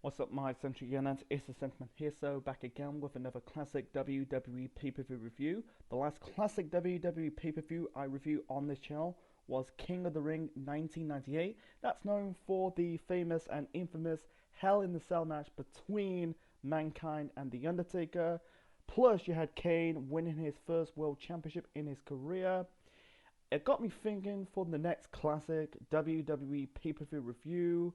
What's up, my eccentric units? It's the Sentiment here, so back again with another classic WWE pay-per-view review. The last classic WWE pay-per-view I reviewed on this channel was King of the Ring 1998. That's known for the famous and infamous Hell in the Cell match between Mankind and The Undertaker. Plus, you had Kane winning his first World Championship in his career. It got me thinking for the next classic WWE pay-per-view review.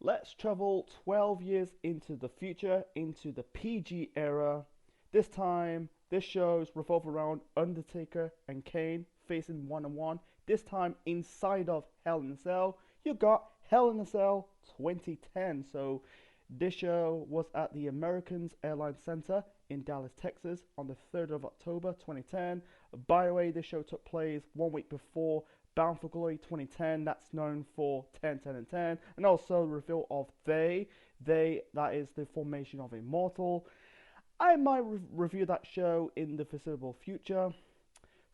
Let's travel 12 years into the future, into the PG era. This time, this shows revolve around Undertaker and Kane facing one-on-one. This time, inside of Hell in a Cell. You got Hell in a Cell 2010. So, this show was at the Americans Airlines Center in Dallas, Texas on the 3rd of October 2010. By the way, this show took place 1 week before Bound for Glory 2010, that's known for 10, 10, and 10, and also the reveal of that is the formation of Immortal. I might review that show in the foreseeable future.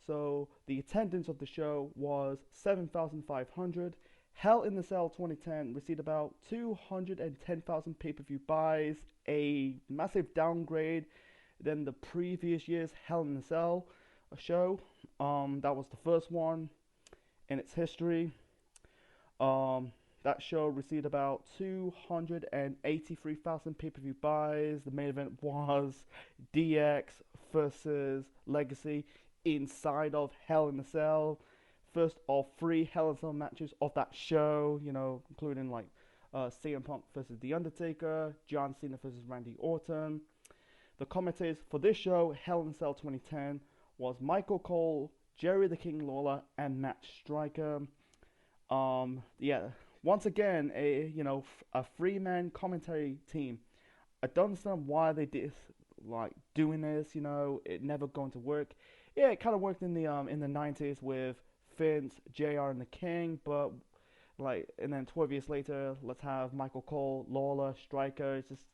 So the attendance of the show was 7,500. Hell in the Cell 2010 received about 210,000 pay-per-view buys, a massive downgrade than the previous year's Hell in the Cell show. That was the first one in its history. That show received about 283,000 pay-per-view buys. The main event was DX versus Legacy inside of Hell in a Cell. First of 3 Hell in a Cell matches of that show, including like CM Punk versus The Undertaker, John Cena versus Randy Orton. The commentators for this show, Hell in a Cell 2010, was Michael Cole, Jerry the King Lawler, and Matt Striker. Once again, a 3-man commentary team. I don't understand why they did doing this. It never going to work. Yeah, it kind of worked in the 90s with Vince, JR, and the King, but and then 12 years later, let's have Michael Cole, Lawler, Striker. It's just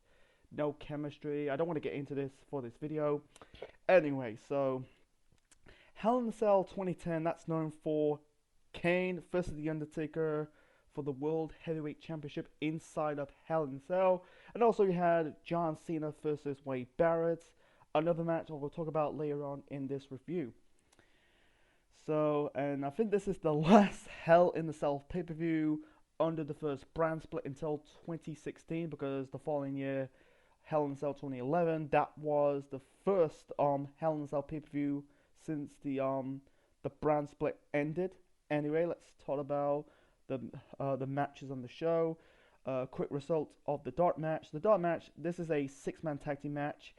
no chemistry. I don't want to get into this for this video. Anyway, so Hell in a Cell 2010, that's known for Kane versus The Undertaker for the World Heavyweight Championship inside of Hell in a Cell. And also you had John Cena versus Wade Barrett, another match I will talk about later on in this review. So, and I think this is the last Hell in a Cell pay-per-view under the first brand split until 2016, because the following year, Hell in a Cell 2011, that was the first Hell in a Cell pay-per-view since the brand split ended. Anyway, let's talk about the matches on the show. Quick results of the dark match. The dark match, this is a 6-man tag team match.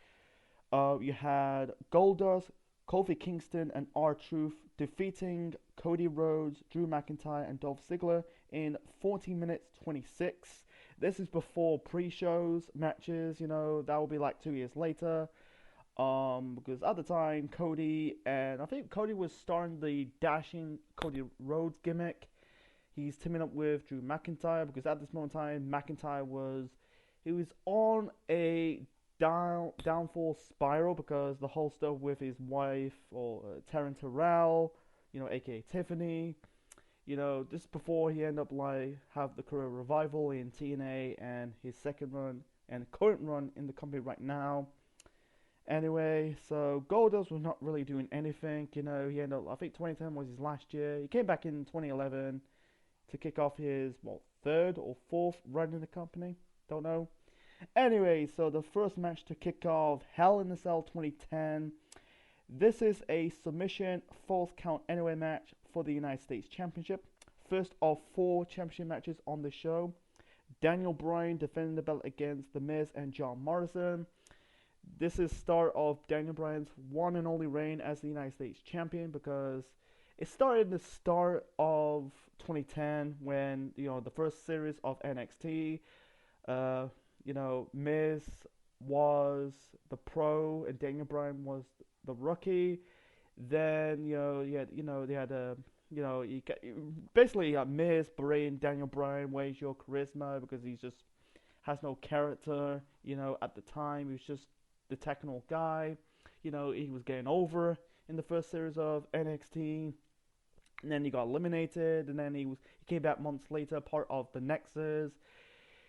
You had Goldust, Kofi Kingston, and R-Truth defeating Cody Rhodes, Drew McIntyre, and Dolph Ziggler in 14 minutes 26. This is before pre-shows matches. That will be like 2 years later. Because at the time, I think Cody was starting the dashing Cody Rhodes gimmick. He's teaming up with Drew McIntyre, because at this moment in time, McIntyre was on a downfall spiral, because the whole stuff with his wife, or Taryn Terrell, aka Tiffany, just before he ended up have the career revival in TNA and his second run and current run in the company right now. Anyway, so Goldust was not really doing anything. He ended up, I think 2010 was his last year. He came back in 2011 to kick off his, 3rd or 4th run in the company. Don't know. Anyway, so the first match to kick off Hell in a Cell 2010. This is a submission false count anyway match for the United States Championship. First of 4 championship matches on the show. Daniel Bryan defending the belt against The Miz and John Morrison. This is start of Daniel Bryan's one and only reign as the United States Champion, because it started the start of 2010 when, the first series of NXT, Miz was the pro and Daniel Bryan was the rookie. Then, they had basically Miz berating Daniel Bryan, where's your charisma, because he just has no character. At the time, he was just the technical guy. He was getting over in the first series of NXT, and then he got eliminated, and then he came back months later, part of the Nexus.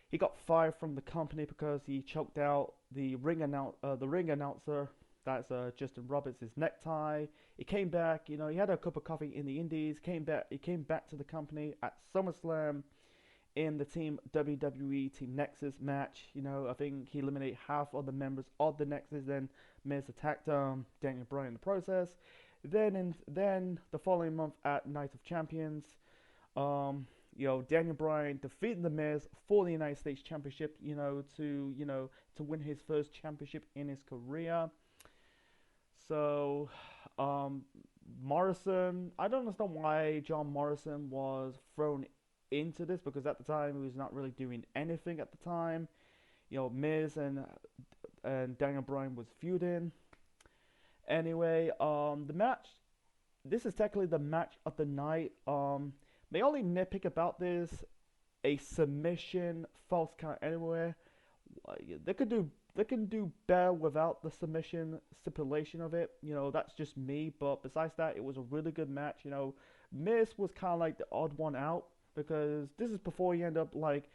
He got fired from the company because he choked out the ring announcer. That's Justin Roberts' necktie. He came back. He had a cup of coffee in the Indies. Came back. He came back to the company at SummerSlam in the Team WWE Team Nexus match. I think he eliminated half of the members of the Nexus. Then Miz attacked Daniel Bryan in the process. Then the following month at Night of Champions, Daniel Bryan defeated the Miz for the United States Championship. To win his first championship in his career. So, Morrison, I don't understand why John Morrison was thrown into this because at the time he was not really doing anything at the time. Miz and Daniel Bryan was feuding. Anyway, the match. This is technically the match of the night. The only nitpick about this, a submission false count anywhere. They can do better without the submission stipulation of it. That's just me. But besides that, it was a really good match. Miz was kind of like the odd one out because this is before he ended up like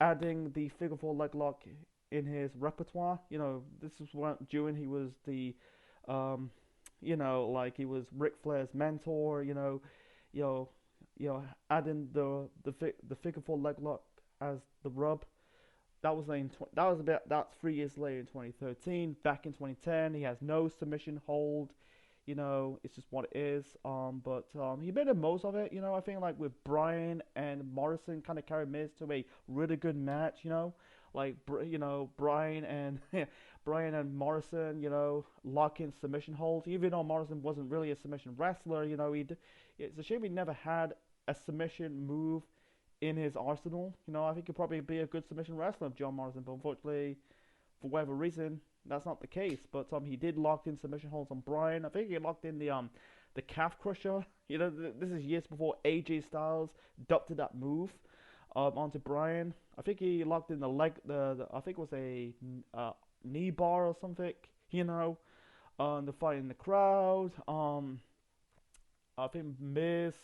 adding the figure four leg lock in his repertoire. This was what during he was the, like he was Ric Flair's mentor. You know, adding the figure four leg lock as the rub. That was about that's 3 years later in 2013. Back in 2010, he has no submission hold. It's just what it is. But he made the most of it. I think like with Bryan and Morrison kind of carried Miz to a really good match. Like Bryan and Bryan and Morrison. Lock in submission holds. Even though Morrison wasn't really a submission wrestler, it's a shame he never had a submission move in his arsenal. I think he'd probably be a good submission wrestler of John Morrison, but unfortunately, for whatever reason, that's not the case. But he did lock in submission holds on Bryan. I think he locked in the calf crusher. This is years before AJ Styles adopted that move onto Bryan. I think he locked in the leg. I think it was a knee bar or something. The fight in the crowd. I think Miz.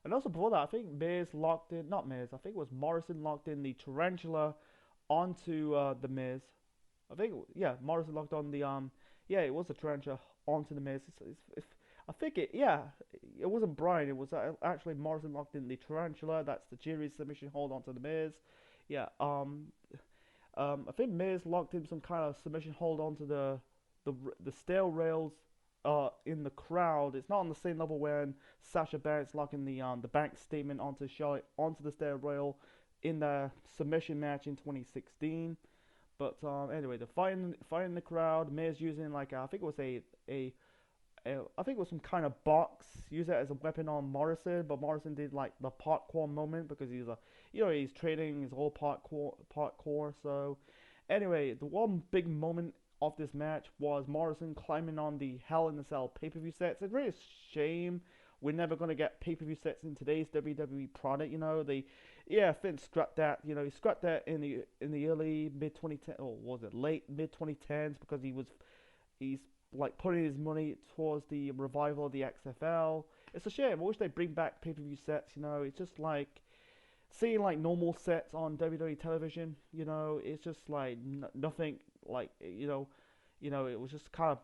And also before that, I think Miz locked in, not Miz, I think it was Morrison locked in the tarantula onto the Miz. Morrison locked on the, it was the tarantula onto the Miz. I think it wasn't Bryan, it was actually Morrison locked in the tarantula. That's the Jerry submission hold onto the Miz. I think Miz locked in some kind of submission hold onto the stair rails in the crowd. It's not on the same level when Sasha Banks locking the bank statement onto Charlotte onto the stair rail in the submission match in 2016. But anyway, the fight in the crowd, Miz using like I think it was I think it was some kind of box, use it as a weapon on Morrison, but Morrison did like the parkour moment because he's trading his whole parkour. So anyway, the one big moment of this match was Morrison climbing on the Hell in a Cell pay-per-view sets. It's really a shame we're never going to get pay-per-view sets in today's WWE product. Finn scrapped that. He scrapped that in the early mid 2010 or was it late mid 2010s because he's like putting his money towards the revival of the XFL. It's a shame. I wish they'd bring back pay-per-view sets. It's just like seeing like normal sets on WWE television. It's just like nothing. Like it was just kind of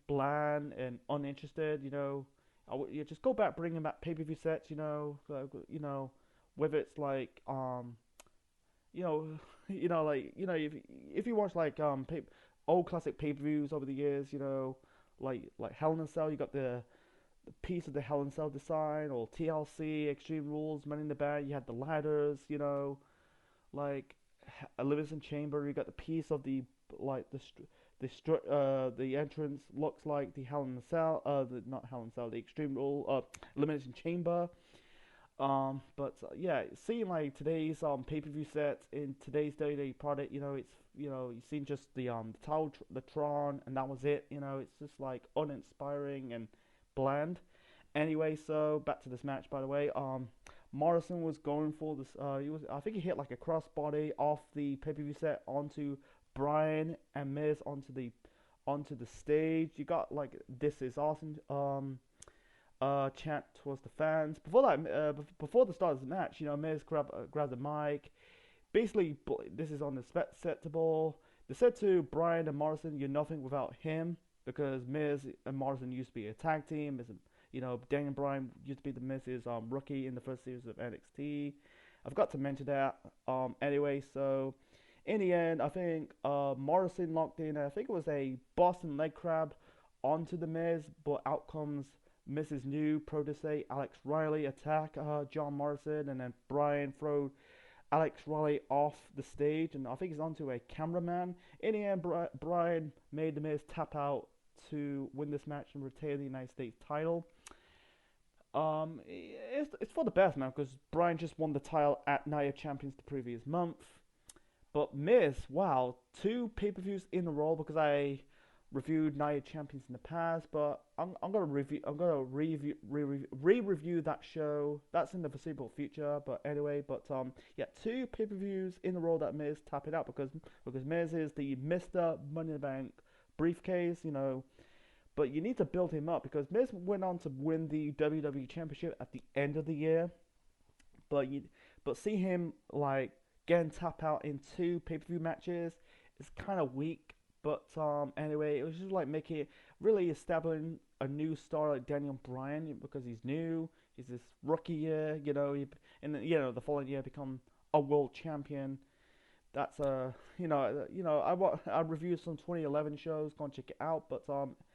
bland and uninterested. Just go back, bringing back pay-per-view sets. Whether it's like if you watch like old classic pay-per-views over the years, like Hell in a Cell, you got the piece of the Hell in a Cell design, or TLC, Extreme Rules, Men in the Band, you had the ladders, like Elimination Chamber, you got the piece of the like the entrance looks like the Hell in a Cell, not Hell in a Cell, the Extreme Rule, Elimination Chamber. Seeing like today's pay-per-view sets in today's WWE product, it's you've seen just the Tron, and that was it. It's just like uninspiring and bland. Anyway, so back to this match. By the way, Morrison was going for this. I think he hit like a crossbody off the pay-per-view set onto Bryan and Miz onto the stage. You got like "This is awesome" chant towards the fans. Before that, before the start of the match, Miz grabbed the mic, basically this is unacceptable. They said to Bryan and Morrison, "You're nothing without him," because Miz and Morrison used to be a tag team. Daniel Bryan used to be the Miz's rookie in the first series of NXT. I forgot to mention that. Anyway, so in the end, I think Morrison locked in. I think it was a Boston leg crab onto the Miz, but out comes Miz's new protege Alex Riley attack John Morrison, and then Bryan throw Alex Riley off the stage, and I think he's onto a cameraman. In the end, Bryan made the Miz tap out to win this match and retain the United States title. It's for the best, man, because Bryan just won the title at Night of Champions the previous month. But Miz, wow, 2 pay-per-views in a row, because I reviewed Night of Champions in the past, but I'm gonna re-review that show. That's in the foreseeable future. But anyway, yeah, 2 pay-per-views in a row that Miz tapping out, because Miz is the Mr. Money in the Bank briefcase, you know. But you need to build him up, because Miz went on to win the WWE Championship at the end of the year. But see him like getting tap out in 2 pay-per-view matches is kind of weak. But anyway, it was just like making it really establishing a new star like Daniel Bryan, because he's new. He's this rookie year, you know. And then, you know, the following year become a world champion. That's I reviewed some 2011 shows. Go and check it out. But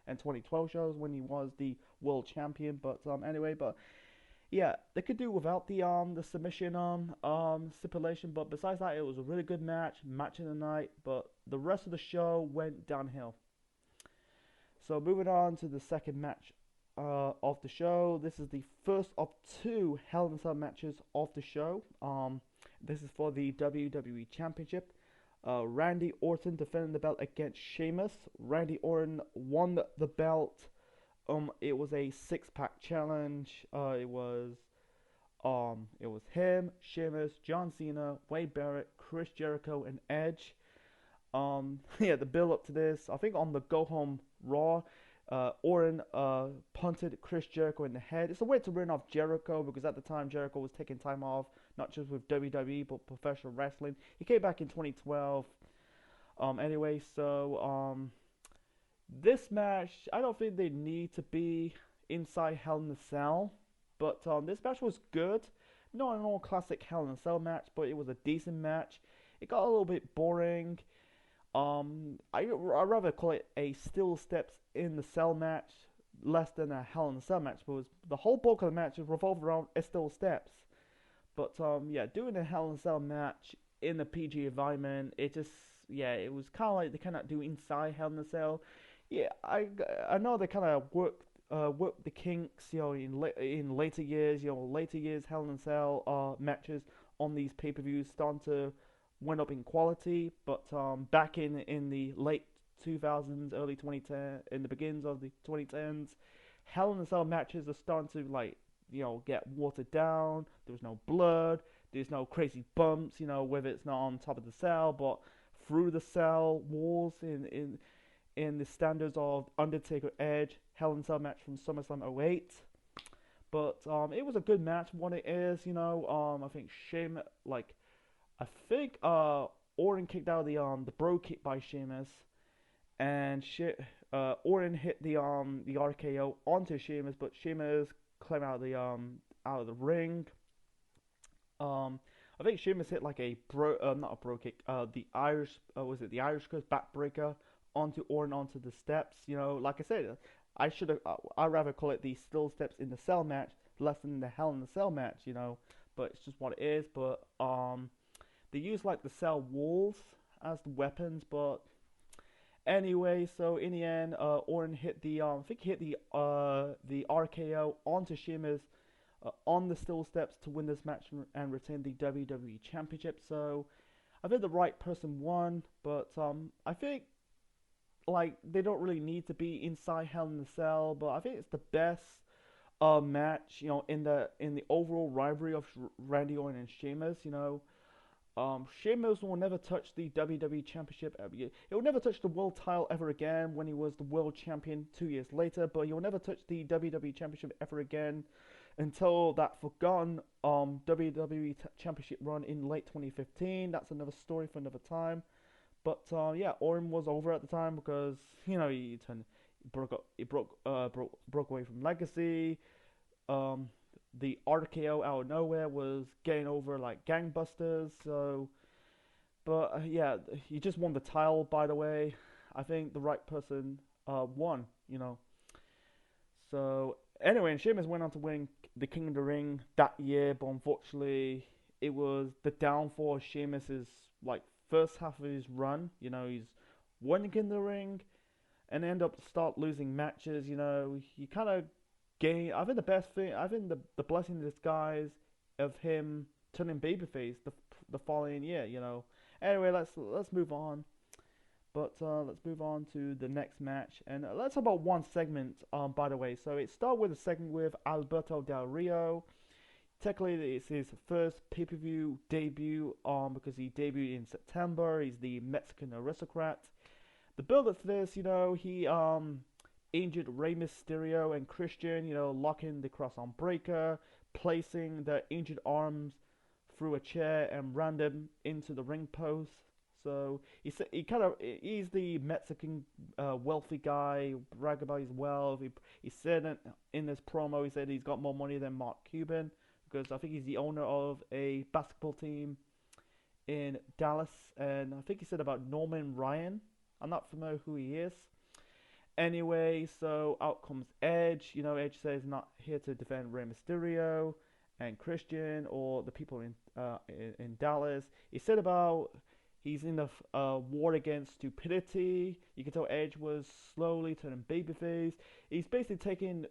and 2012 shows when he was the world champion. But anyway, but yeah, they could do without the submission stipulation. But besides that, it was a really good match of the night. But the rest of the show went downhill. So moving on to the second match of the show. This is the first of 2 Hell in a Cell matches of the show. This is for the WWE Championship. Randy Orton defending the belt against Sheamus. Randy Orton won the belt. It was a 6-pack challenge. It was him, Sheamus, John Cena, Wade Barrett, Chris Jericho, and Edge. Yeah, the build up to this. I think on the Go Home Raw, Orton punted Chris Jericho in the head. It's a way to ruin off Jericho, because at the time Jericho was taking time off, not just with WWE but professional wrestling. He came back in 2012. Anyway, so this match, I don't think they need to be inside Hell in a Cell, but this match was good. Not an all classic Hell in a Cell match, but it was a decent match. It got a little bit boring. I rather call it a Steel Steps in the Cell match, less than a Hell in a Cell match, because the whole bulk of the match is revolved around Steel Steps. But yeah, doing a Hell in a Cell match in a PG environment, it was kind of like they cannot do inside Hell in a Cell. Yeah, I know they kind of work the kinks, you know, in later years, Hell in a Cell matches on these pay-per-views starting to went up in quality, but back in the late 2000s, early 2010, in the beginnings of the 2010s, Hell in a Cell matches are starting to, like, you know, get watered down. There's no blood, there's no crazy bumps, you know, whether it's not on top of the cell, but through the cell walls in the standards of Undertaker Edge Hell in a Cell match from SummerSlam '08. But it was a good match. What it is, you know, I think Orton kicked out the bro kick by Sheamus, and Orton hit the RKO onto Sheamus, but Sheamus came out of the ring. I think Sheamus hit like not a bro kick, the Irish Curse backbreaker onto Orton onto the steps. You know, like I said, I'd rather call it the Steel Steps in the Cell match, less than the Hell in the Cell match. You know, but it's just what it is. But they use like the cell walls as the weapons, but anyway, so in the end, Orton hit the RKO onto Sheamus on the Steel Steps to win this match and retain the WWE Championship. So I think the right person won, but I think like they don't really need to be inside Hell in a Cell, but I think it's the best match, you know, in the overall rivalry of Randy Orton and Sheamus. You know, Sheamus will never touch the WWE Championship ever. He will never touch the world title ever again when he was the world champion 2 years later, but he will never touch the WWE Championship ever again until that forgotten WWE Championship run in late 2015. That's another story for another time. But yeah, Orton was over at the time because he turned he broke up, he broke away from Legacy. Um, the RKO out of nowhere was getting over like gangbusters. So, but yeah, he just won the title. By the way, I think the right person won. So anyway, and Sheamus went on to win the King of the Ring that year, but unfortunately, it was the downfall of Sheamus's like first half of his run. He's won the King of the Ring and end up start losing matches. He kind of gained. I think the best thing, I think the blessing in disguise of him turning babyface the following year. Anyway, let's move on. But let's move on to the next match, and let's talk about one segment. By the way, so it started with a segment with Alberto Del Rio. Technically, it's his first pay-per-view debut. Because he debuted in September. He's the Mexican aristocrat. The build up to this, he injured Rey Mysterio and Christian. Locking the cross-arm breaker, placing the injured arms through a chair, and ran them into the ring post. So he's the Mexican wealthy guy, brag about his wealth. He said in this promo, he said he's got more money than Mark Cuban because I think he's the owner of a basketball team in Dallas, and I think he said about Norman Ryan. I'm not familiar who he is. Anyway, so out comes Edge. Edge says not here to defend Rey Mysterio and Christian or the people in Dallas. He said about he's in the war against stupidity. You can tell Edge was slowly turning babyface. He's basically taking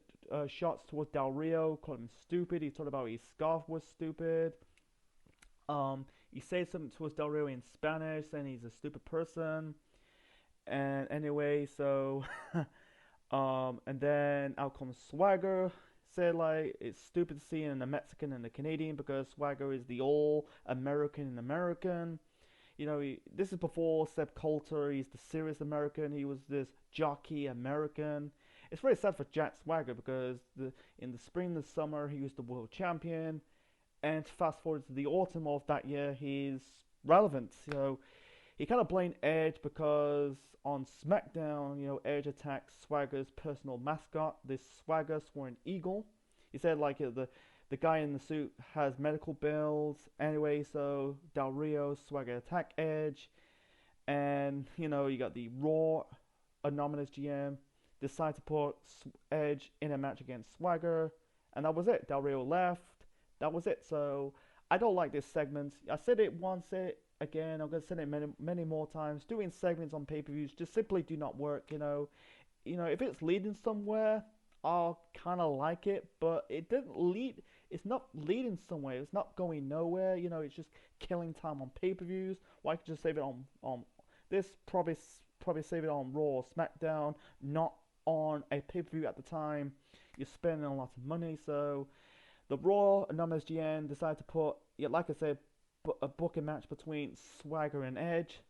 shots towards Del Rio, calling him stupid. He talked about his scarf was stupid. He said something towards Del Rio in Spanish, saying he's a stupid person. And anyway, so and then out comes Swagger. Said like it's stupid to see in a Mexican and a Canadian because Swagger is the all American and American. This is before Seb Coulter. He's the serious American. He was this jockey American. It's very sad for Jack Swagger because in the spring and the summer he was the world champion, and fast forward to the autumn of that year, he's relevant. He kind of blamed Edge because on SmackDown, Edge attacked Swagger's personal mascot, this Swagger sworn eagle. He said like the guy in the suit has medical bills. Anyway, so Del Rio, Swagger attack Edge. And, you got the Raw anonymous GM decide to put Edge in a match against Swagger. And that was it. Del Rio left. That was it. So, I don't like this segment. I said it once, again. I'm going to say it many, many more times. Doing segments on pay-per-views just simply do not work, if it's leading somewhere, I'll kind of like it, but it didn't lead. It's not leading somewhere. It's not going nowhere. It's just killing time on pay-per-views. Why could you just save it on this? Probably save it on Raw or SmackDown, not on a pay-per-view at the time. You're spending a lot of money. So the Raw anonymous GM decided to put, like I said, a booking match between Swagger and Edge.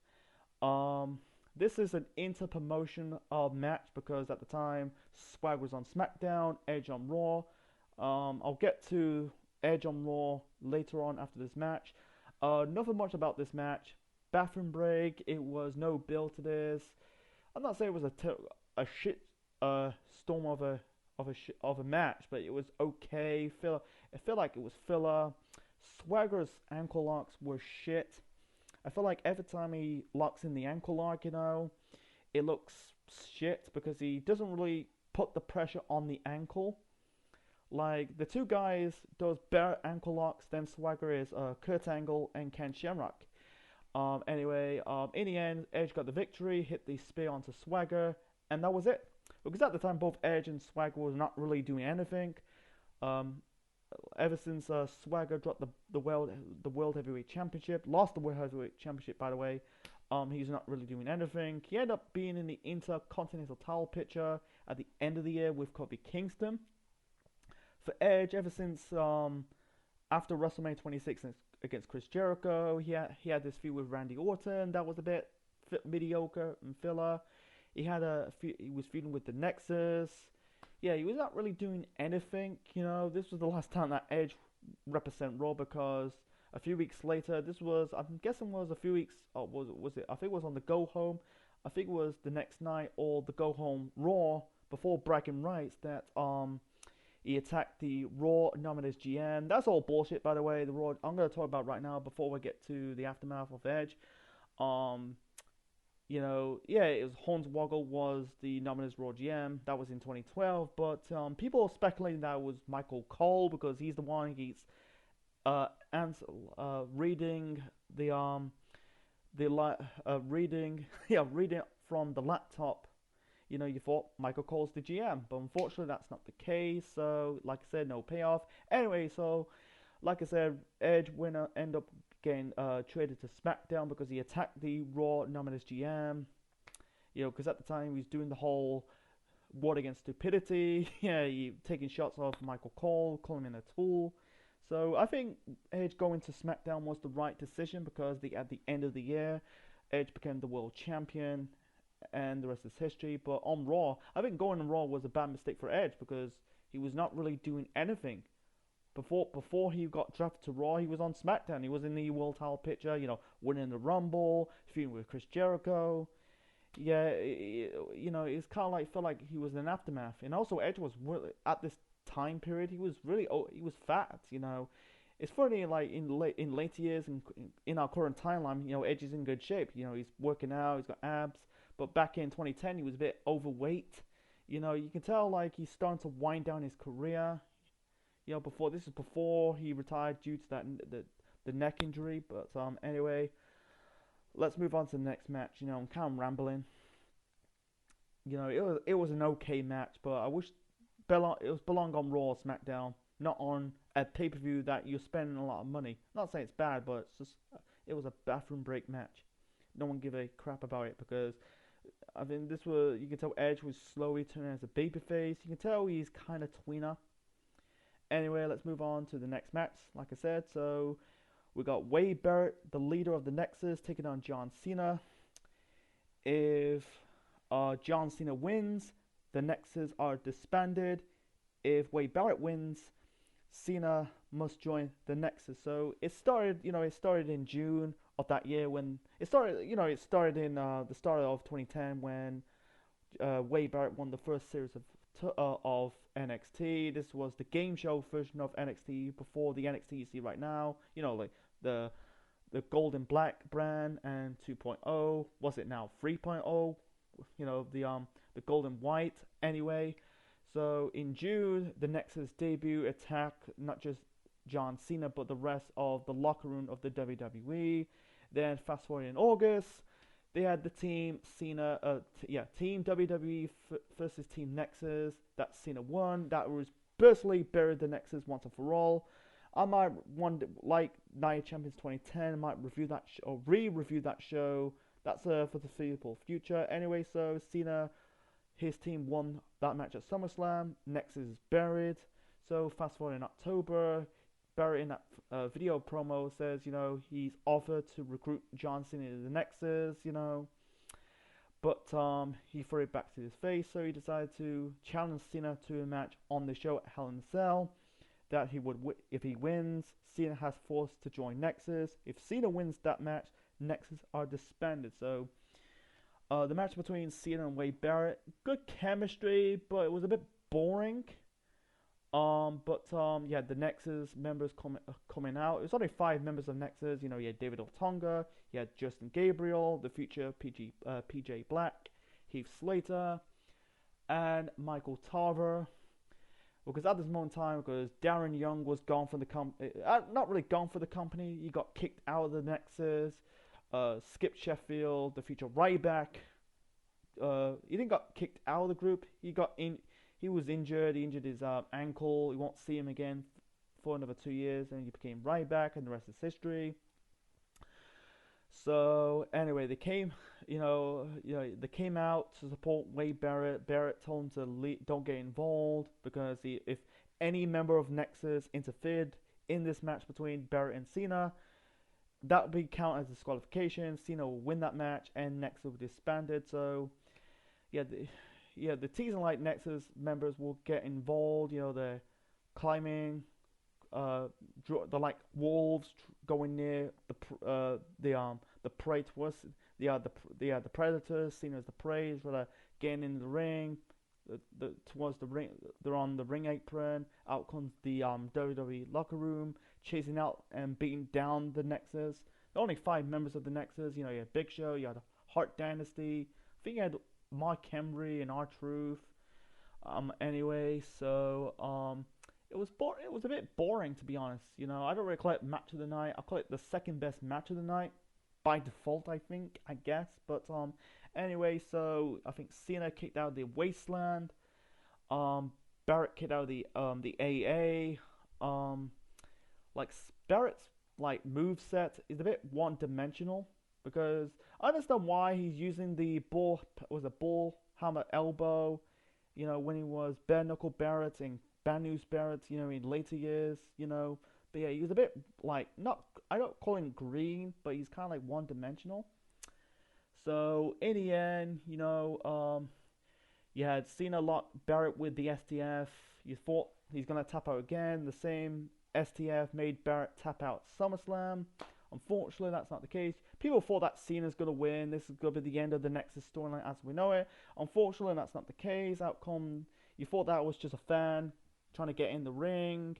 This is an inter-promotion match because at the time Swagger was on SmackDown, Edge on Raw. I'll get to Edge on Raw later on after this match. Nothing much about this match. Bathroom break. It was no build to this. I'm not saying it was a shit storm of a match, but it was okay. It felt like it was filler. Swagger's ankle locks were shit. I feel like every time he locks in the ankle lock, it looks shit because he doesn't really put the pressure on the ankle. Like, the two guys does better ankle locks than Swagger is Kurt Angle and Ken Shamrock. Anyway, in the end, Edge got the victory, hit the spear onto Swagger, and that was it. Because at the time, both Edge and Swagger was not really doing anything. Ever since Swagger dropped the world heavyweight championship, lost the world heavyweight championship, by the way, he's not really doing anything. He ended up being in the Intercontinental title picture at the end of the year with Kofi Kingston. For Edge, ever since after WrestleMania 26 against Chris Jericho, he had this feud with Randy Orton that was a bit mediocre and filler. He was feuding with the Nexus. yeah, he was not really doing anything. This was the last time that Edge represent Raw because a few weeks later, this was I'm guessing was a few weeks. Oh, was it? I think it was on the Go Home. I think it was the next night or the Go Home Raw before bragging rights that he attacked the Raw nominated GM. That's all bullshit, by the way. The Raw I'm gonna talk about right now before we get to the aftermath of Edge. Um, yeah, it was Hornswoggle was the nominated Raw GM. That was in 2012, but people are speculating that it was Michael Cole because he's the one he's reading reading reading from the laptop. You thought Michael Cole's the GM, but unfortunately that's not the case. So, like I said, no payoff. Anyway, so like I said, Edge winner end up getting traded to SmackDown because he attacked the Raw nominated GM. Because at the time he was doing the whole war against stupidity. Yeah, he taking shots off Michael Cole, calling him a tool. So I think Edge going to SmackDown was the right decision because at the end of the year, Edge became the world champion, and the rest is history. But on Raw, I think going on Raw was a bad mistake for Edge because he was not really doing anything. Before he got drafted to Raw, he was on SmackDown. He was in the world title picture, winning the Rumble, feuding with Chris Jericho. Yeah, it's kind of like felt like he was in an aftermath. And also Edge was really, at this time period, he was really he was fat. It's funny like in later years in our current timeline, Edge is in good shape. He's working out, he's got abs. But back in 2010, he was a bit overweight. You can tell like he's starting to wind down his career. Before he retired due to the neck injury. But anyway, let's move on to the next match. I'm kind of rambling. It was an okay match, but I wish it was belong on Raw or SmackDown, not on a pay-per-view that you're spending a lot of money. Not saying it's bad, but it was a bathroom break match. No one give a crap about it because I think you can tell Edge was slowly turning as a babyface. You can tell he's kind of tweener. Anyway, let's move on to the next match. Like I said, so we got Wade Barrett, the leader of the Nexus, taking on John Cena. If John Cena wins, the Nexus are disbanded. If Wade Barrett wins, Cena must join the Nexus. So it started in June of that year when it started in the start of 2010 when Wade Barrett won the first series of NXT. This was the game show version of NXT before the NXT you see right now. Like the Golden Black brand and 2.0. Was it now 3.0? The Golden White. Anyway, so in June, the Nexus debut attack not just John Cena but the rest of the locker room of the WWE. Then fast forward in August, they had the team Team WWE versus Team Nexus. That Cena won. That was personally buried the Nexus once and for all. I might like Night Champions 2010. I might review that or re-review that show. That's for the foreseeable future. Anyway, so Cena, his team won that match at SummerSlam. Nexus is buried. So fast forward in October, Barrett in that video promo says, he's offered to recruit John Cena to the Nexus, but he threw it back to his face, so he decided to challenge Cena to a match on the show at Hell in a Cell. That if he wins, Cena has forced to join Nexus. If Cena wins that match, Nexus are disbanded. So the match between Cena and Wade Barrett, good chemistry, but it was a bit boring. The Nexus members coming out. It was only 5 members of Nexus. You had David Otunga, you had Justin Gabriel, the future PJ Black, Heath Slater, and Michael Tarver. Because at this moment in time, because Darren Young was gone from the company, not really gone for the company, he got kicked out of the Nexus. Skip Sheffield, the future Ryback, he didn't got kicked out of the group. He was injured. He injured his ankle. We won't see him again for another 2 years. And he became Ryback, and the rest is history. So anyway, they came out to support Wade Barrett. Barrett told him to don't get involved because if any member of Nexus interfered in this match between Barrett and Cena, that would be counted as disqualification. Cena will win that match, and Nexus will be disbanded. So yeah. yeah, the T's and Light Nexus members will get involved. You know, they're climbing, they're like wolves going near the prey towards the predators, seen as the prey, sort of getting in the ring. Towards the ring, they're on the ring apron. Out comes the WWE locker room, chasing out and beating down the Nexus. There are only 5 members of the Nexus. You know, you had Big Show, you had Hart Dynasty. I think you had Mark Henry and R-Truth. Anyway, so it was a bit boring, to be honest. You know, I don't really call it match of the night. I call it the second best match of the night by default, I guess. But anyway, so I think Cena kicked out the Wasteland. Barrett kicked out the AA. Like Barrett's like move set is a bit one dimensional because I understand why he's using the ball hammer elbow. You know, when he was bare knuckle Barrett and Banus Barrett, you know, in later years, you know. But yeah, he was a bit like not. I don't call him green, but he's kind of like one dimensional. So in the end, you know, you had Cena lock Barrett with the STF. You thought he's gonna tap out again. The same STF made Barrett tap out SummerSlam. Unfortunately, that's not the case. People thought that Cena's gonna win. This is gonna be the end of the Nexus storyline as we know it. Unfortunately, that's not the case. Outcome, you thought that was just a fan trying to get in the ring.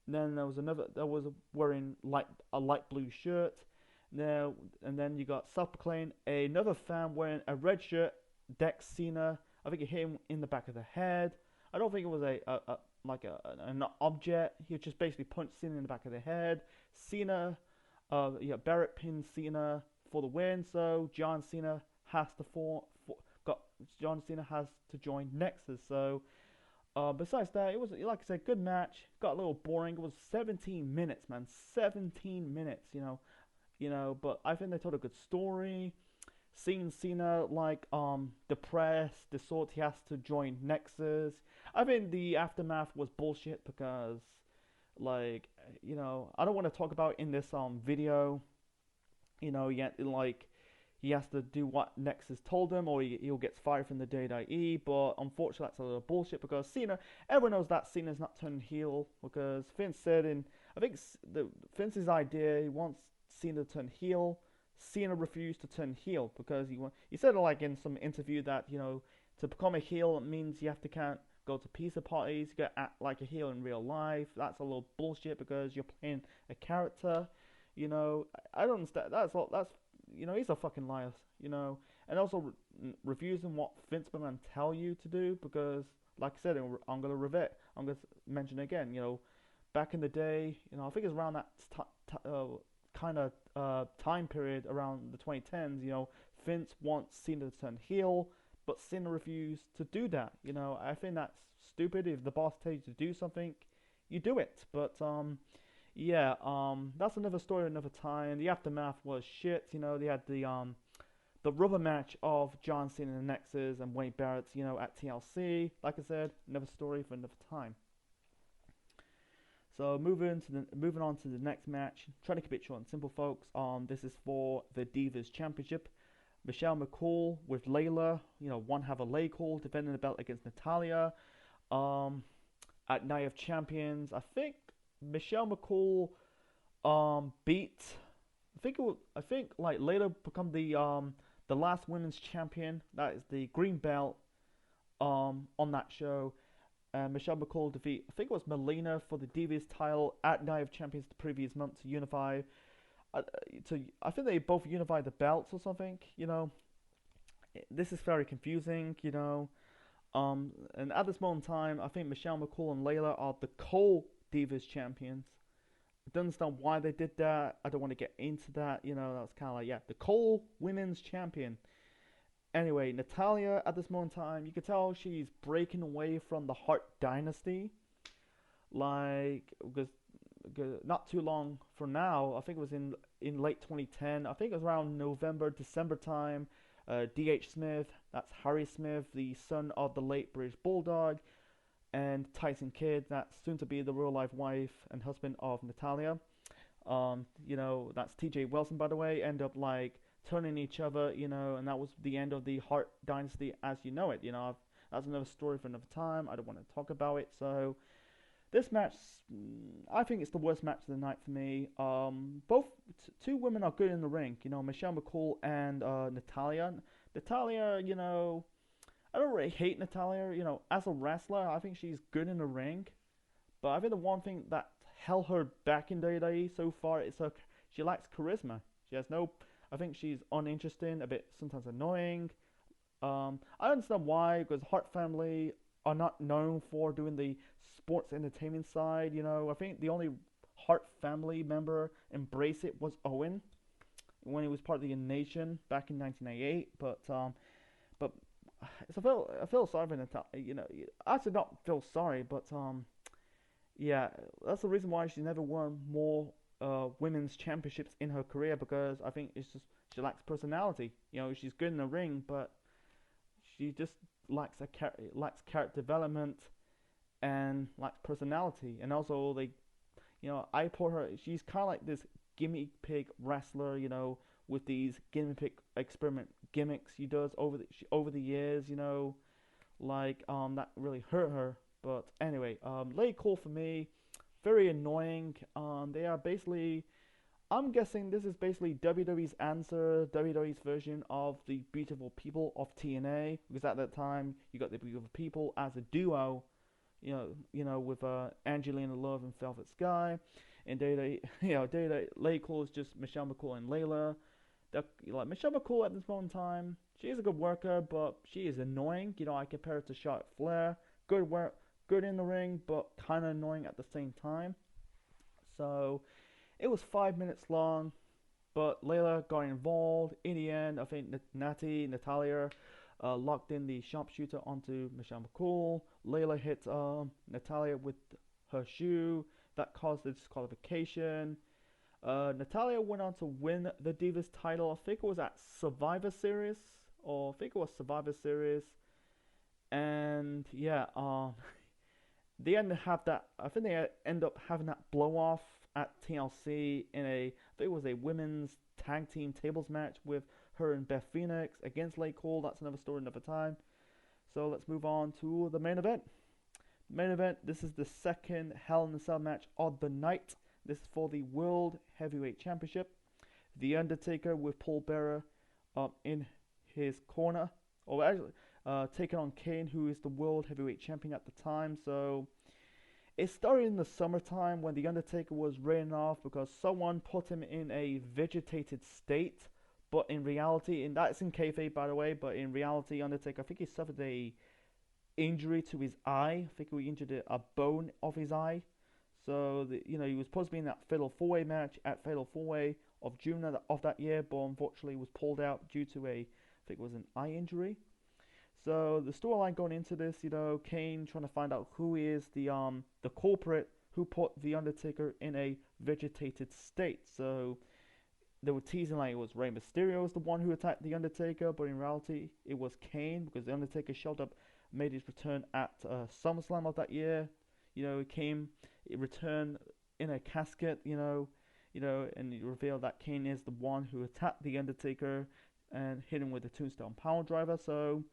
And then there was wearing a light blue shirt. Now and then you got self-proclaimed another fan wearing a red shirt. Dex Cena. I think it hit him in the back of the head. I don't think it was an object. He just basically punched Cena in the back of the head. Cena, Barrett pinned Cena for the win. So John Cena has to join Nexus. So besides that, it was, like I said, good match. Got a little boring. It was 17 minutes, man. 17 minutes, you know. But I think they told a good story. Seeing Cena like depressed, the sort he has to join Nexus. I think the aftermath was bullshit because, like, you know, I don't want to talk about in this video. You know, yet like he has to do what Nexus told him, or he'll get fired from the WWE. But unfortunately, that's a little bullshit because Cena. Everyone knows that Cena's not turning heel because Vince said Vince's idea. He wants Cena to turn heel. Cena refused to turn heel because he said like in some interview that, you know, to become a heel it means you have to can't go to pizza parties, you gotta act like a heel in real life. That's a little bullshit because you're playing a character. You know, I don't understand. That's you know, he's a fucking liar. You know, and also refusing what Vince McMahon tell you to do because, like I said, I'm gonna mention again. You know, back in the day, you know, I think it's around that kind of time period around the 2010s, you know, Vince wants Cena to turn heel, but Cena refused to do that. You know, I think that's stupid. If the boss tells you to do something, you do it. But yeah, that's another story, another time. The aftermath was shit. You know, they had the rubber match of John Cena and Nexus and Wade Barrett, you know, at TLC. Like I said, another story for another time. So moving on to the next match. Trying to keep it short and simple, folks. This is for the Divas Championship. Michelle McCool with Layla. You know, one have a lay call defending the belt against Natalia. At Night of Champions, I think Michelle McCool beat. I think like Layla become the last women's champion. That is the green belt. On that show. Michelle McCool defeat, I think it was Melina for the Divas title at Night of Champions the previous month to unify. I think they both unified the belts or something. You know, this is very confusing. You know, and at this moment in time, I think Michelle McCool and Layla are the co-Divas champions. I don't understand why they did that. I don't want to get into that. You know, that's kind of like, the co-women's champion. Anyway, Natalia, at this moment in time, you can tell she's breaking away from the Hart Dynasty. Like, because not too long from now, I think it was in late 2010, I think it was around November, December time, D.H. Smith, that's Harry Smith, the son of the late British Bulldog, and Tyson Kidd, that's soon to be the real-life wife and husband of Natalia. You know, that's T.J. Wilson, by the way, end up, like, turning each other, you know, and that was the end of the Hart Dynasty as you know it. You know, that's another story for another time. I don't want to talk about it. So this match, I think it's the worst match of the night for me. Both two women are good in the ring. Michelle McCool and Natalia. Natalia, I don't really hate Natalia. As a wrestler, I think she's good in the ring. But I think the one thing that held her back in WWE so far is she lacks charisma. She has no. I think she's uninteresting, a bit sometimes annoying. I understand why, because Hart family are not known for doing the sports entertainment side. I think the only Hart family member embrace it was Owen when he was part of the Nation back in 1998. But I feel sorry for Natalia. I should not feel sorry, but yeah, that's the reason why she never won more women's championships in her career, because I think it's just she lacks personality. She's good in the ring, but she just lacks character development and lacks personality. And also, I put her. She's kind of like this gimmick pig wrestler, with these gimmick experiment gimmicks she does over the years, that really hurt her. But anyway, Lady Cole for me, very annoying. They are basically, I'm guessing this is basically WWE's answer, WWE's version of the Beautiful People of TNA, because at that time you got the Beautiful People as a duo, with Angelina Love and Velvet Sky, and Lady Cole is just Michelle McCool and Layla. Michelle McCool at this moment in time, she is a good worker, but she is annoying. I compare her to Charlotte Flair. Good work, good in the ring, but kind of annoying at the same time. So it was 5 minutes long, but Layla got involved. In the end, I think Natalia locked in the sharpshooter onto Michelle McCool. Layla hit Natalia with her shoe. That caused the disqualification. Natalia went on to win the Divas title. I think it was at Survivor Series, And yeah, they ended have that. I think they end up having that blow off at TLC I think it was a women's tag team tables match with her and Beth Phoenix against Lady Cole. That's another story, another time. So let's move on to the main event. This is the second Hell in a Cell match of the night. This is for the World Heavyweight Championship. The Undertaker with Paul Bearer in his corner, or actually taking on Kane, who is the World Heavyweight Champion at the time. So it started in the summertime when the Undertaker was written off because someone put him in a vegetated state. But in reality, and that's in kayfabe by the way, but in reality, Undertaker, I think he suffered a injury to his eye. I think he injured a bone of his eye. So he was supposed to be in that Fatal 4-Way match at Fatal 4-Way of June of that year, but unfortunately was pulled out due to I think it was an eye injury. So the storyline going into this, Kane trying to find out who is the culprit who put the Undertaker in a vegetated state. So they were teasing like it was Rey Mysterio was the one who attacked the Undertaker, but in reality it was Kane, because the Undertaker showed up, made his return at SummerSlam of that year. It returned in a casket, and it revealed that Kane is the one who attacked the Undertaker and hit him with a Tombstone Piledriver. So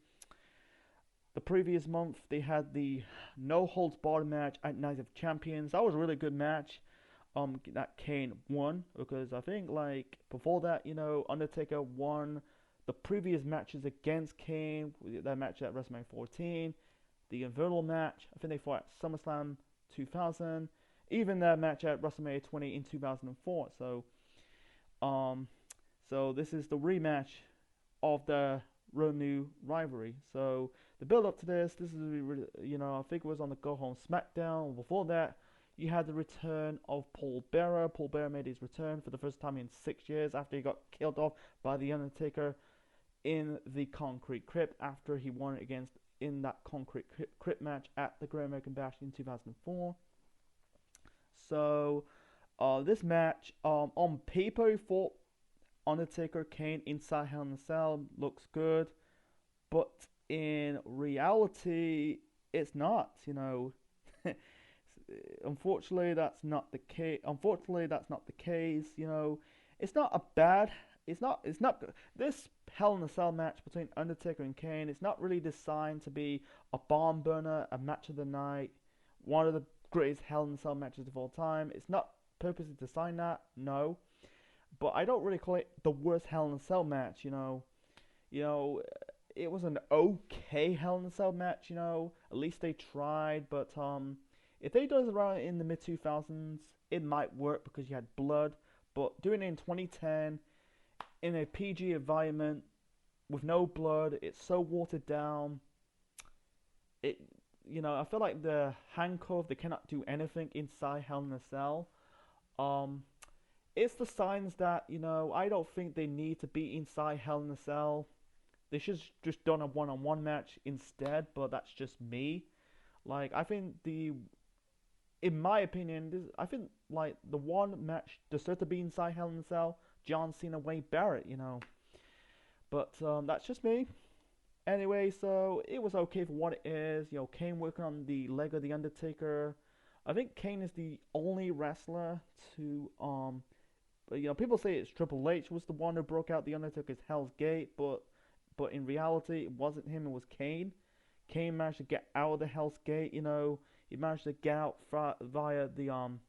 the previous month they had the No Holds Barred match at Night of Champions. That was a really good match. That Kane won, because I think before that, Undertaker won the previous matches against Kane. That match at WrestleMania 14, the Invertible match. I think they fought at SummerSlam 2000, even that match at WrestleMania 20 in 2004. So this is the rematch of the real new rivalry. So the build up to this is I think it was on the Go Home SmackDown. Before that, you had the return of Paul Bearer. Paul Bearer made his return for the first time in 6 years after he got killed off by the Undertaker in the Concrete Crypt after he won in that Concrete Crypt match at the Great American Bash in 2004. So this match on paper for Undertaker Kane inside Hell in a Cell looks good, but in reality it's not. Unfortunately, that's not the case. It's not a bad. It's not. This Hell in a Cell match between Undertaker and Kane. It's not really designed to be a barn burner, a match of the night, one of the greatest Hell in a Cell matches of all time. It's not purposely designed that, no. But I don't really call it the worst Hell in a Cell match. You know, it was an okay Hell in a Cell match. At least they tried. But if they did it around in the mid 2000s, it might work because you had blood. But doing it in 2010 in a PG environment with no blood, it's so watered down. It, I feel like the handcuff, they cannot do anything inside Hell in a Cell. Um, it's the signs that I don't think they need to be inside Hell in a Cell. They should just done a one-on-one match instead. But that's just me. Like I think in my opinion, I think like the one match deserved to be inside Hell in a Cell. John Cena, Wade Barrett. But that's just me. Anyway, so it was okay for what it is. Kane working on the leg of the Undertaker. I think Kane is the only wrestler to But people say it's Triple H was the one who broke out the Undertaker's Hell's Gate, but in reality, it wasn't him. It was Kane. Kane managed to get out of the Hell's Gate. He managed to get out via the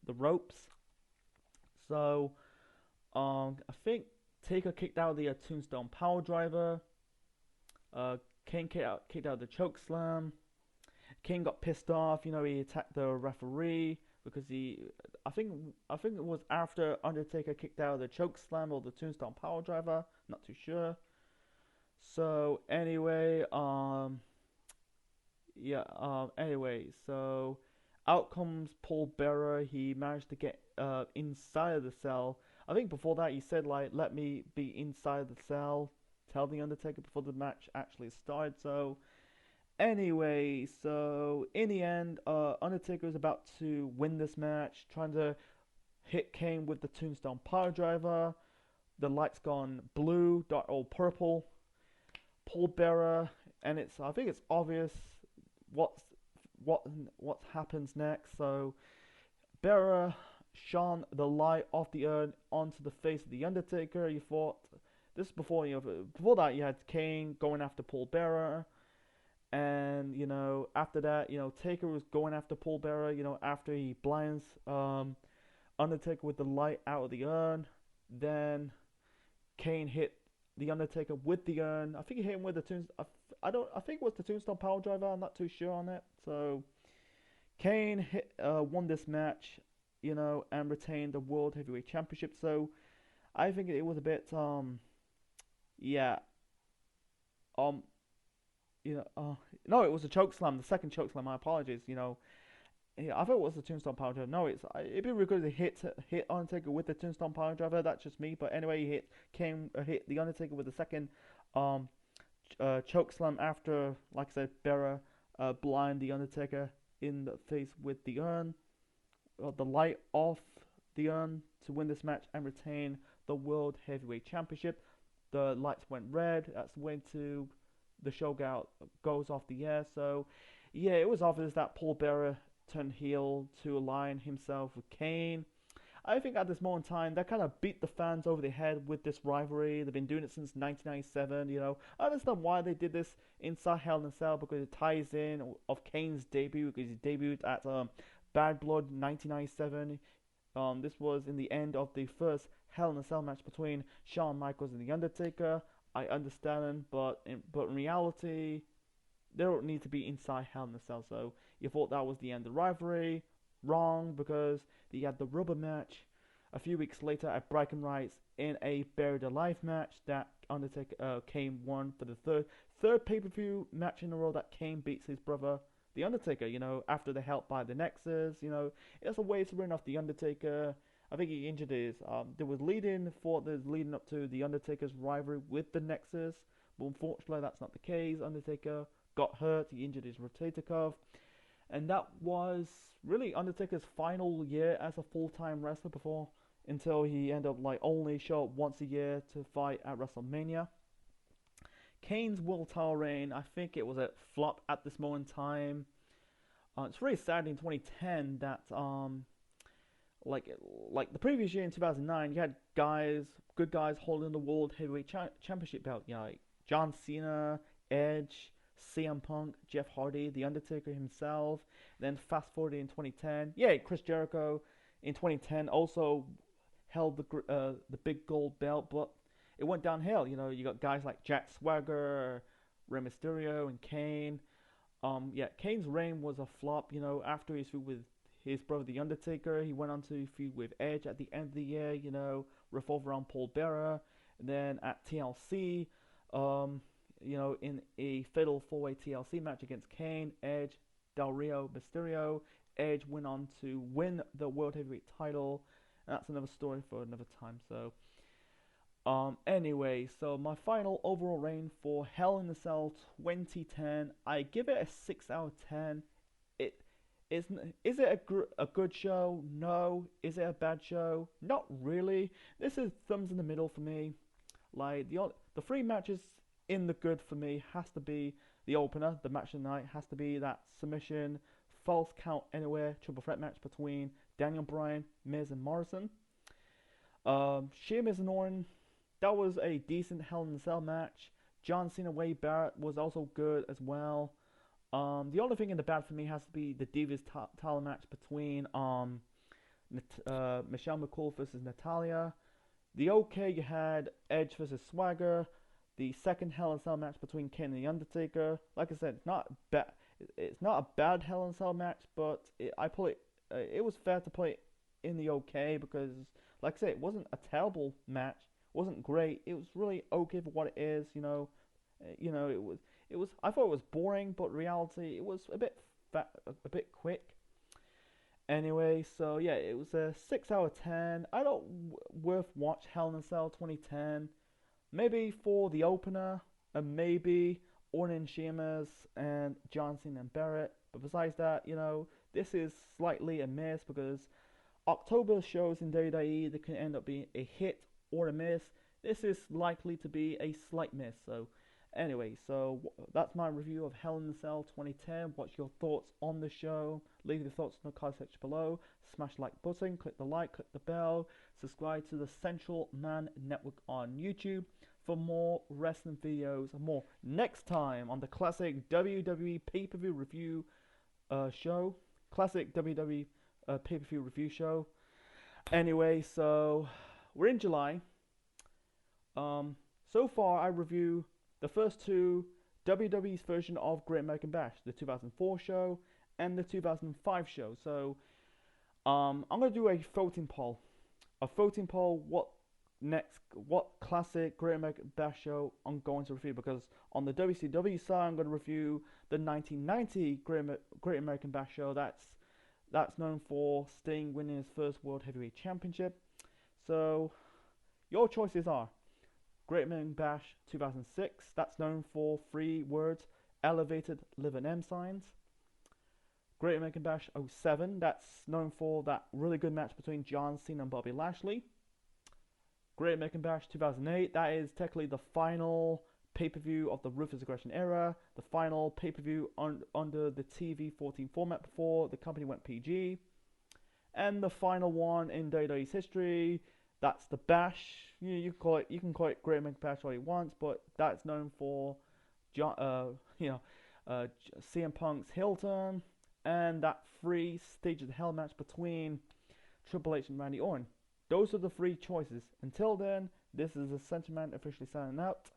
ropes. So I think Taker kicked out the Tombstone Power Driver. Kane kicked out the choke slam. Kane got pissed off. He attacked the referee because I think it was after Undertaker kicked out the choke slam or the Tombstone Power Driver. Not too sure. So anyway, so out comes Paul Bearer. He managed to get inside of the cell. I think before that he said like, "Let me be inside the cell." Tell the Undertaker before the match actually started. So anyway, so in the end, Undertaker is about to win this match, trying to hit Kane with the Tombstone Power Driver. The light's gone blue, dark or purple. Paul Bearer, and I think it's obvious what happens next. So Bearer shone the light off the urn onto the face of the Undertaker. You thought this is before before that you had Kane going after Paul Bearer, and after that Taker was going after Paul Bearer. After he blinds Undertaker with the light out of the urn, then Kane hit the Undertaker with the urn. I think he hit him with the Tombstone. I think it was the Tombstone Power Driver. I'm not too sure on it. So Kane won this match, and retained the World Heavyweight Championship. So I think it was a bit yeah no, it was a choke slam, the second choke slam. My apologies. Yeah, I thought it was the Tombstone Power Driver. No, it'd be really good to hit Undertaker with the Tombstone Power Driver. That's just me. But anyway, hit the Undertaker with the second choke slam after, like I said, Bearer blind the Undertaker in the face with the urn, the light off the urn to win this match and retain the World Heavyweight Championship. The lights went red. That's when the show goes off the air. So yeah, it was obvious that Paul Bearer turned heel to align himself with Kane. I think at this moment in time, that kind of beat the fans over the head with this rivalry. They've been doing it since 1997. I understand why they did this inside Hell in a Cell, because it ties in of Kane's debut, because he debuted at Bad Blood 1997. This was in the end of the first Hell in a Cell match between Shawn Michaels and The Undertaker. I understand, but in reality, they don't need to be inside Hell in a Cell. So you thought that was the end of the rivalry. Wrong, because they had the rubber match a few weeks later at Bragging Rights in a Buried Alive match that Undertaker Kane won for the third pay-per-view match in a row that Kane beats his brother The Undertaker. After the help by the Nexus. It's a way to run off The Undertaker. I think he injured his. There was leading up to The Undertaker's rivalry with the Nexus, but unfortunately that's not the case. Undertaker got hurt. He injured his rotator cuff. And that was really Undertaker's final year as a full-time wrestler until he ended up only show up once a year to fight at WrestleMania. Kane's world title reign, I think it was a flop at this moment in time. It's really sad in 2010 that like like the previous year in 2009, you had good guys holding the World Heavyweight Championship belt. You know, like John Cena, Edge, CM Punk, Jeff Hardy, The Undertaker himself. Then fast forward in 2010, yeah, Chris Jericho in 2010 also held the big gold belt, but it went downhill. You know, you got guys like Jack Swagger, Rey Mysterio, and Kane. Yeah, Kane's reign was a flop. You know, after his feud with his brother The Undertaker, he went on to feud with Edge at the end of the year. You know, revolve around Paul Bearer. And then at TLC, you know, in a fatal four-way TLC match against Kane, Edge, Del Rio, Mysterio, Edge went on to win the World Heavyweight title. And that's another story for another time. So, anyway, so my final overall rating for Hell in a Cell 2010, I give it a 6 out of 10. It is it a good show? No. Is it a bad show? Not really. This is thumbs in the middle for me. Like the three matches in the good for me has to be the opener, the match of the night has to be that submission, false count anywhere triple threat match between Daniel Bryan, Miz, and Morrison. Sheamus and Orton, that was a decent Hell in a Cell match. John Cena, Wade Barrett was also good as well. The only thing in the bad for me has to be the Divas title match between Michelle McCool versus Natalia. The OK, you had Edge versus Swagger. The second Hell in a Cell match between Kane and The Undertaker. Like I said, it's not a bad Hell in a Cell match, but it was fair to put it in the OK because, like I said, it wasn't a terrible match. It wasn't great. It was really okay for what it is. It was. I thought it was boring, but in reality, it was a bit quick. Anyway, so yeah, it was a 6 out of 10. I don't worth watch Hell in a Cell 2010. Maybe for the opener, and maybe Orton and Sheamus and Johnson and Barrett. But besides that, this is slightly a miss because October shows in WWE that can end up being a hit or a miss. This is likely to be a slight miss. So anyway, so that's my review of Hell in a Cell 2010. What's your thoughts on the show? Leave your thoughts in the comment section below. Smash the like button, click the like, click the bell, subscribe to the Central Man Network on YouTube for more wrestling videos and more next time on the classic WWE pay-per-view review show. Classic WWE pay-per-view review show. Anyway, so we're in July. So far I review the first two WWE's version of Great American Bash, the 2004 show and the 2005 show. So I'm gonna do a voting poll. What classic Great American Bash show I'm going to review, because on the WCW side I'm going to review the 1990 Great American Bash show. That's known for Sting winning his first World Heavyweight Championship. So your choices are Great American Bash 2006. That's known for 3 words: elevated live and M signs. Great American Bash 07. That's known for that really good match between John Cena and Bobby Lashley. Great American Bash 2008, that is technically the final pay-per-view of the Ruthless Aggression era, the final pay-per-view under the TV-14 format before the company went PG, and the final one in WWE's history. That's the Bash. You can call it Great American Bash all you want, but that's known for CM Punk's heel turn and that 3 Stage of the Hell match between Triple H and Randy Orton. Those are the 3 choices. Until then, this is the Central Man officially signing out.